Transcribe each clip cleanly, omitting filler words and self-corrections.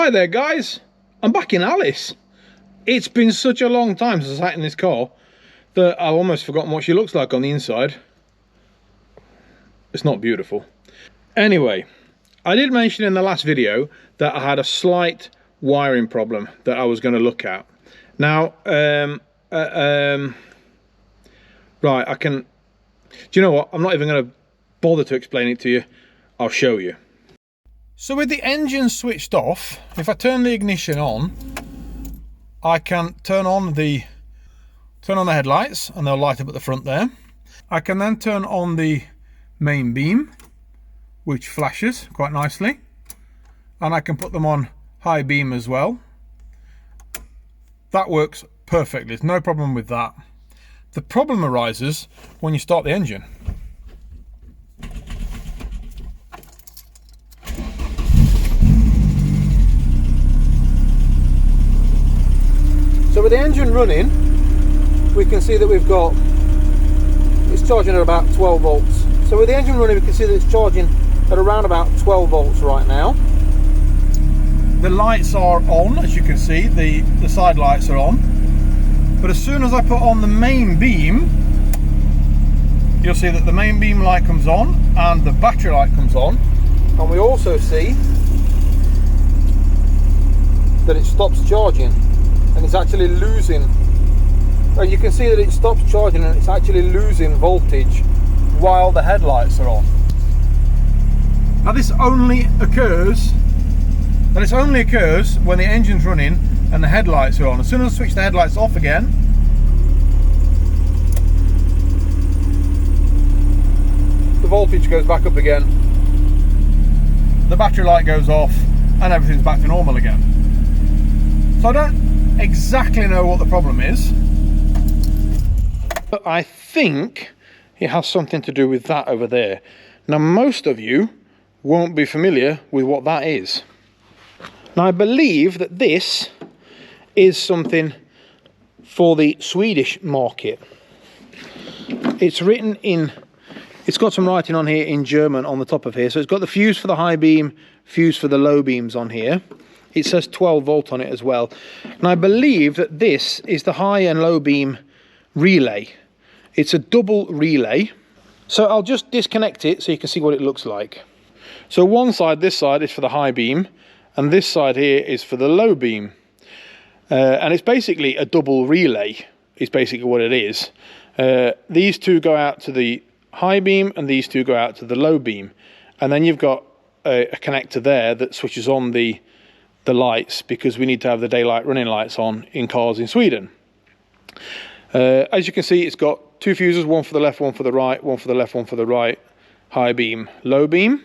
Hi there guys, I'm back in Alice. It's been such a long time since I sat in this car that I've almost forgotten what she looks like on the inside. It's not beautiful. Anyway, I did mention in the last video that I had a slight wiring problem that I was going to look at. Now, right, I can, do you know what, I'm not even going to bother to explain it to you, I'll show you. So with the engine switched off, if I turn the ignition on, I can turn on the headlights and they'll light up at the front there. I can then turn on the main beam, which flashes quite nicely, and I can put them on high beam as well. That works perfectly, there's no problem with that. The problem arises when you start the engine. So with the engine running, we can see that it's charging at about 12 volts. So with the engine running, we can see that it's charging at around about 12 volts right now. The lights are on, as you can see, the side lights are on. But as soon as I put on the main beam, you'll see that the main beam light comes on and the battery light comes on. And we also see that it stops charging. And it's actually losing, you can see that it stops charging and it's actually losing voltage while the headlights are on. Now this only occurs when the engine's running and the headlights are on. As soon as I switch the headlights off again, the voltage goes back up again, the battery light goes off and everything's back to normal again. So I don't exactly know what the problem is, but I think it has something to do with that over there. Now most of you won't be familiar with what that is. Now I believe that this is something for the Swedish market. It's written in, it's got some writing on here in German on the top of here. So it's got the fuse for the high beam, fuse for the low beams on here. It says 12 volt on it as well. And I believe that this is the high and low beam relay. It's a double relay. So I'll just disconnect it so you can see what it looks like. So one side, this side, is for the high beam, and this side here is for the low beam. And it's basically a double relay, is basically what it is. These two go out to the high beam and these two go out to the low beam. And then you've got a connector there that switches on the lights, because we need to have the daylight running lights on in cars in Sweden. As you can see, it's got two fuses, one for the left, one for the right, one for the left, one for the right, high beam, low beam,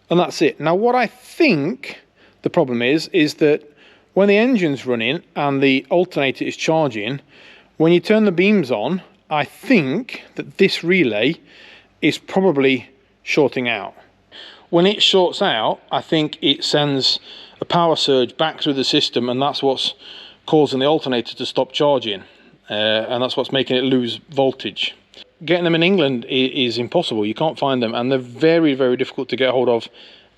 and that's it. Now what I think the problem is that when the engine's running and the alternator is charging, when you turn the beams on, I think that this relay is probably shorting out. When it shorts out, I think it sends a power surge back through the system, and that's what's causing the alternator to stop charging, and that's what's making it lose voltage. Getting them in England is impossible. You can't find them, and they're very, very difficult to get hold of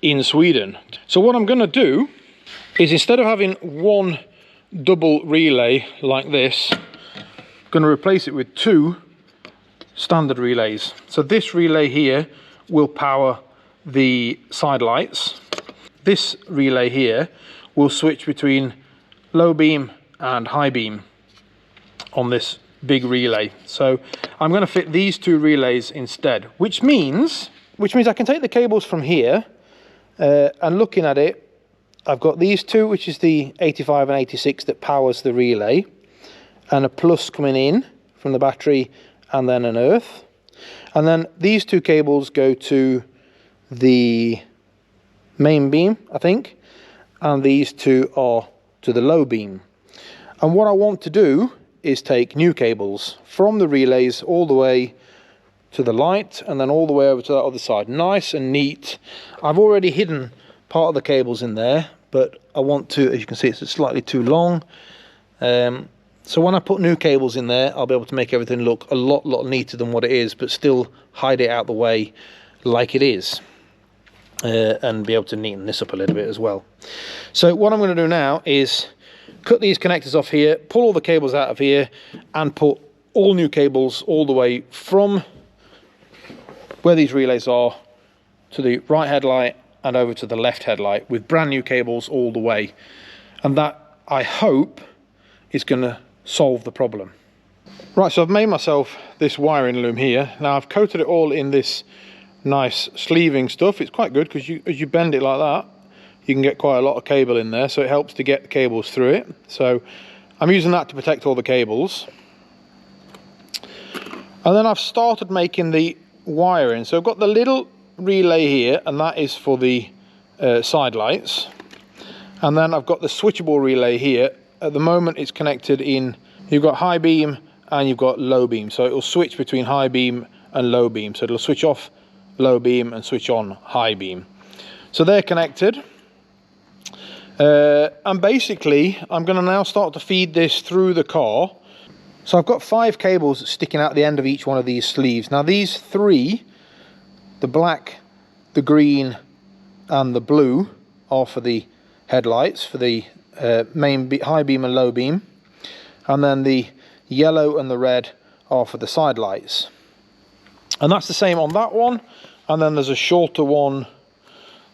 in Sweden. So what I'm going to do is, instead of having one double relay like this, I'm going to replace it with two standard relays. So this relay here will power the side lights. This relay here will switch between low beam and high beam on this big relay. So I'm going to fit these two relays instead, which means I can take the cables from here, and looking at it, I've got these two, which is the 85 and 86 that powers the relay, and a plus coming in from the battery, and then an earth. And then these two cables go to the main beam, I think, and these two are to the low beam. And what I want to do is take new cables from the relays all the way to the light, and then all the way over to that other side, nice and neat. I've already hidden part of the cables in there, but I want to, as you can see, it's slightly too long. So when I put new cables in there, I'll be able to make everything look a lot neater than what it is, but still hide it out the way like it is. and be able to neaten this up a little bit as well. So what I'm going to do now is cut these connectors off here, pull all the cables out of here, and put all new cables all the way from where these relays are to the right headlight and over to the left headlight with brand new cables all the way. And that, I hope, is going to solve the problem. Right, so I've made myself this wiring loom here. Now I've coated it all in this nice sleeving stuff. It's quite good because as you bend it like that, you can get quite a lot of cable in there, so it helps to get the cables through it. So I'm using that to protect all the cables. And then I've started making the wiring. So I've got the little relay here, and that is for the side lights. And then I've got the switchable relay here. At the moment it's connected in, you've got high beam and you've got low beam. So it will switch between high beam and low beam. So it'll switch off low beam and switch on high beam. So they're connected. And basically I'm going to now start to feed this through the car. So I've got 5 cables sticking out the end of each one of these sleeves. Now these 3, the black, the green and the blue, are for the headlights, for the main high beam and low beam, and then the yellow and the red are for the side lights. And that's the same on that one, and then there's a shorter one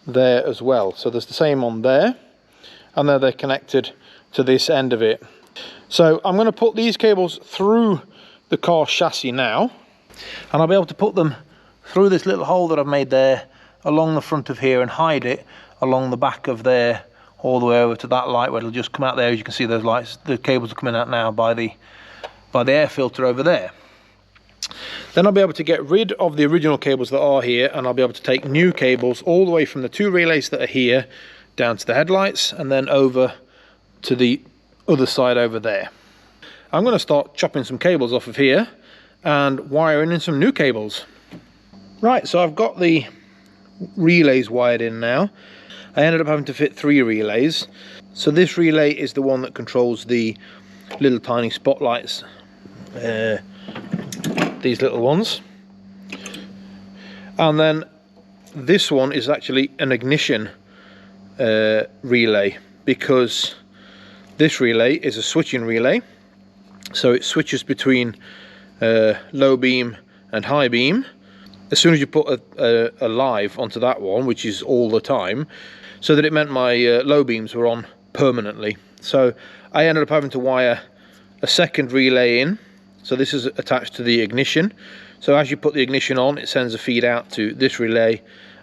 there as well. So there's the same on there, and then they're connected to this end of it. So I'm going to put these cables through the car chassis now, and I'll be able to put them through this little hole that I've made there along the front of here and hide it along the back of there all the way over to that light where it'll just come out there. As you can see, those lights, the cables are coming out now by the air filter over there. Then I'll be able to get rid of the original cables that are here, and I'll be able to take new cables all the way from the 2 relays that are here down to the headlights and then over to the other side over there. I'm going to start chopping some cables off of here and wiring in some new cables. Right, so I've got the relays wired in now. I ended up having to fit 3 relays. So this relay is the one that controls the little tiny spotlights, these little ones. And then this one is actually an ignition relay, because this relay is a switching relay. So it switches between low beam and high beam. As soon as you put a live onto that one, which is all the time, so that it meant my low beams were on permanently. So I ended up having to wire a second relay in. So this is attached to the ignition. So as you put the ignition on, it sends a feed out to this relay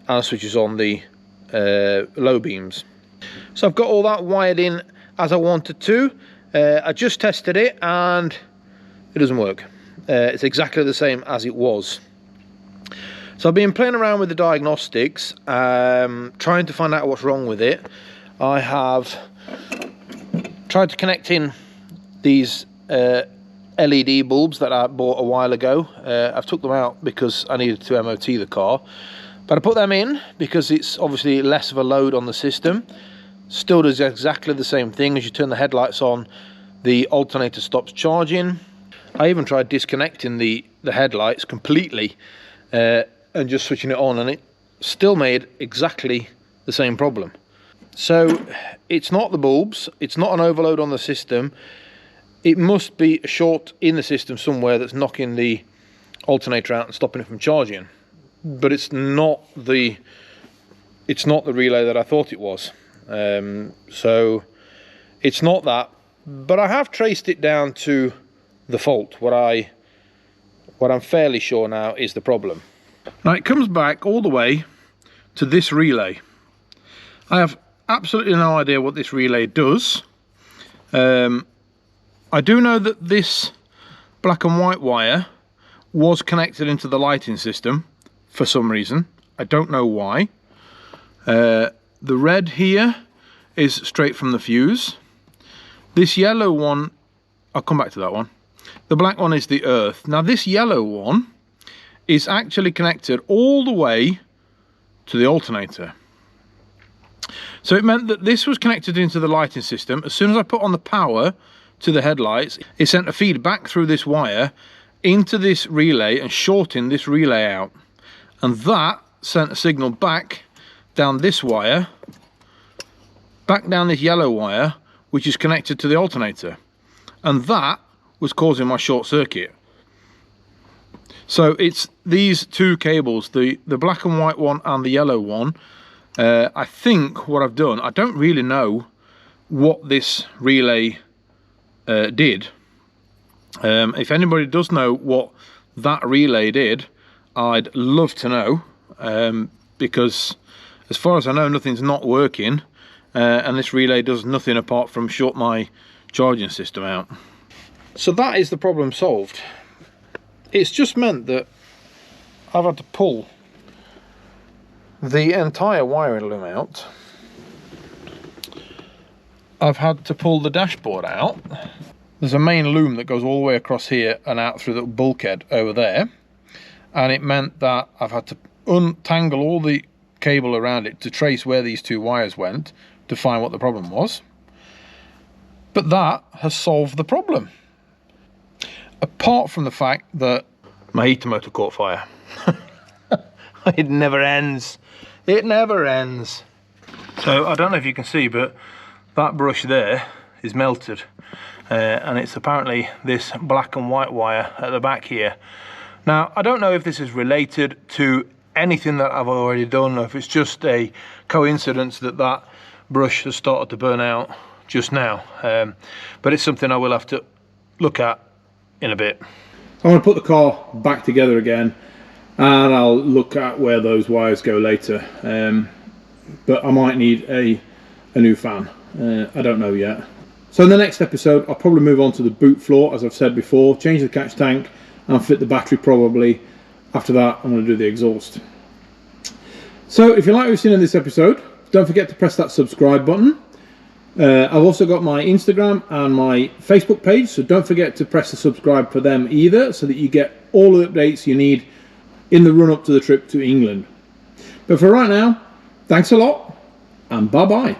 and switches on the low beams. So I've got all that wired in as I wanted to. I just tested it and it doesn't work. It's exactly the same as it was. So I've been playing around with the diagnostics, trying to find out what's wrong with it. I have tried to connect in these LED bulbs that I bought a while ago. I've took them out because I needed to MOT the car, but I put them in because it's obviously less of a load on the system. Still does exactly the same thing. As you turn the headlights on, the alternator stops charging. I even tried disconnecting the headlights completely and just switching it on, and it still made exactly the same problem. So it's not the bulbs, it's not an overload on the system. It must be a short in the system somewhere that's knocking the alternator out and stopping it from charging. But it's not the relay that I thought it was. So it's not that, but I have traced it down to the fault. What I'm fairly sure now is the problem. Now it comes back all the way to this relay. I have absolutely no idea what this relay does. I do know that this black and white wire was connected into the lighting system for some reason. I don't know why. The red here is straight from the fuse. This yellow one, I'll come back to that one. The black one is the earth. Now this yellow one is actually connected all the way to the alternator. So it meant that this was connected into the lighting system. As soon as I put on the power to the headlights, it sent a feed back through this wire into this relay and shortened this relay out. And that sent a signal back down this wire, back down this yellow wire, which is connected to the alternator, and that was causing my short circuit. So it's these two cables, the black and white one and the yellow one. I think what I've done, I don't really know what this relay did. If anybody does know what that relay did, I'd love to know, because as far as I know, nothing's not working, and this relay does nothing apart from short my charging system out. So that is the problem solved. It's just meant that I've had to pull the entire wiring loom out. I've had to pull the dashboard out. There's a main loom that goes all the way across here and out through the bulkhead over there, and it meant that I've had to untangle all the cable around it to trace where these two wires went to find what the problem was. But that has solved the problem, apart from the fact that my heater motor caught fire. It never ends. It never ends. So I don't know if you can see, but that brush there is melted, and it's apparently this black and white wire at the back here. Now, I don't know if this is related to anything that I've already done, or if it's just a coincidence that that brush has started to burn out just now, but it's something I will have to look at in a bit. I want to put the car back together again, and I'll look at where those wires go later, but I might need a new fan. I don't know yet. So in the next episode, I'll probably move on to the boot floor, as I've said before, change the catch tank and fit the battery probably. After that, I'm going to do the exhaust. So if you like what you've seen in this episode, don't forget to press that subscribe button. I've also got my Instagram and my Facebook page, so don't forget to press the subscribe for them either, so that you get all the updates you need in the run up to the trip to England. But for right now, thanks a lot, and bye bye.